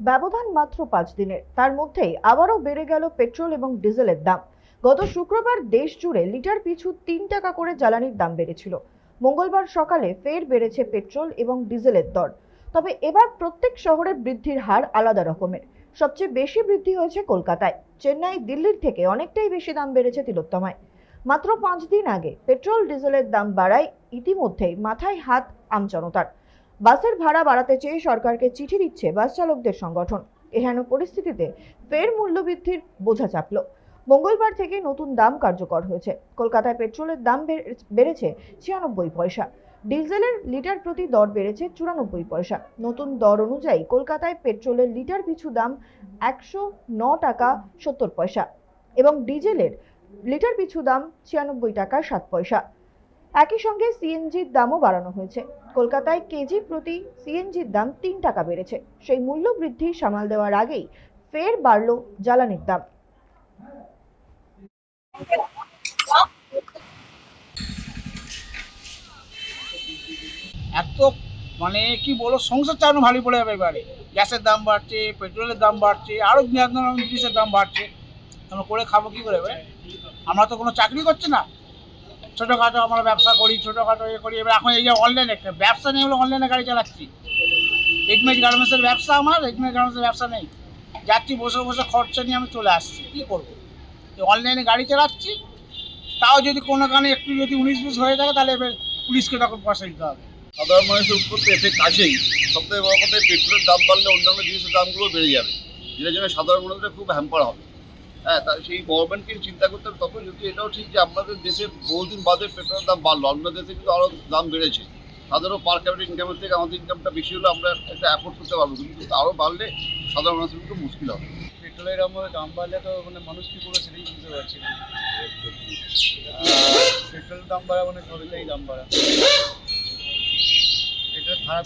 ব্যবধান মাত্র 5 দিনের, তার মধ্যেই আবারও বেড়ে গেল পেট্রোল এবং ডিজেলের দাম। গত শুক্রবার দেশ জুড়ে লিটার পিছু 3 টাকা করে জ্বালানির দাম বেড়েছিল। মঙ্গলবার সকালে ফের বেড়েছে পেট্রোল এবং ডিজেলের দর। তবে এবার প্রত্যেক শহরে বৃদ্ধির হার আলাদা রকমের। সবচেয়ে বেশি বৃদ্ধি হয়েছে কলকাতায়। চেন্নাই, দিল্লির থেকে অনেকটাই বেশি দাম বেড়েছে তিলোত্তমায়। মাত্র 5 দিন আগে পেট্রোল ডিজেলের দাম বাড়ায় ইতিমধ্যেই মাথায় হাত আমজনতার। বাসের ভাড়া বাড়াতে চেয়ে সরকারকে চিঠি দিচ্ছে বাস চালকদের সংগঠন। এহেন পরিস্থিতিতে ফের মূল্যবৃদ্ধির বোঝা চাপল। মঙ্গলবার থেকে নতুন দাম কার্যকর হয়েছে। কলকাতায় পেট্রোলের দাম বেড়েছে 96 পয়সা, ডিজেলের লিটার প্রতি দর বেড়েছে 94 পয়সা। নতুন দর অনুযায়ী কলকাতায় পেট্রোলের লিটার পিছু দাম 109 টাকা 70 পয়সা এবং ডিজেলের লিটার পিছু দাম 96 টাকা 7 পয়সা। একই সঙ্গে সিএনজির দামও বাড়ানো হয়েছে। কলকাতায় কেজি প্রতি সিএনজির দাম 3 টাকা বেড়েছে। সেই মূল্য বৃদ্ধি সামাল দেওয়ার আগেই ফের বাড়ল জ্বালানির দাম। এত মানে কি বলবো, সংসার চালানো ভারী পড়ে যাবে এবারে। গ্যাসের দাম বাড়ছে, পেট্রোলের দাম বাড়ছে, আরও বিভিন্ন জিনিসের দাম বাড়ছে। আমরা করে খাবো কী করে এবারে? আমরা তো কোনো চাকরি করছি না, ছোটোখাটো আমরা ব্যবসা করি, ছোটোখাটো করি। এবার এখন এই যে অনলাইনে একটা ব্যবসা নেই, হলো অনলাইনে গাড়ি চালাচ্ছি। রেডিমেড গার্মেন্টসের ব্যবসা, আমার রেডিমেড গার্মেন্টসের ব্যবসা নেই। যাচ্ছি বসে বসে খরচা নিয়ে আমি চলে আসছি, কী করবো? অনলাইনে গাড়ি চালাচ্ছি, তাও যদি কোনো কারণে একটু যদি 19-20 হয়ে থাকে, তাহলে এবার পুলিশকে তখন পয়সা দিতে হবে। সাধারণ মানুষের উপর তো এফেক্ট আছেই। সবথেকে বড় কথা, পেট্রোলের দাম বাড়লে অন্যান্য জিনিসের দামগুলো বেড়ে যাবে, যেটার জন্য সাধারণ মানুষের খুব হ্যাম্পার হবে। হ্যাঁ, তা সেই গভর্নমেন্টকে চিন্তা করতে হবে। তখন যদি এটাও ঠিক যে আমাদের দেশে বহুদিন বাদে পেট্রোলের দাম বাড়লো, অন্য দেশে কিন্তু আরও দাম বেড়েছে। তাদেরও পার ক্যাপিটাল ইনকামের থেকে আমাদের ইনকামটা বেশি হলে আমরা একটা অ্যাফোর্ড করতে পারবো, কিন্তু আরও বাড়লে সাধারণ মানুষের খুব মুশকিল হবে। পেট্রোলের দাম বাড়লে তো মানুষ কী করবে সেটাই বুঝতে পারছি না। পেট্রোলের দাম বাড়া মানে সবটাই দাম বাড়া। এটা খারাপ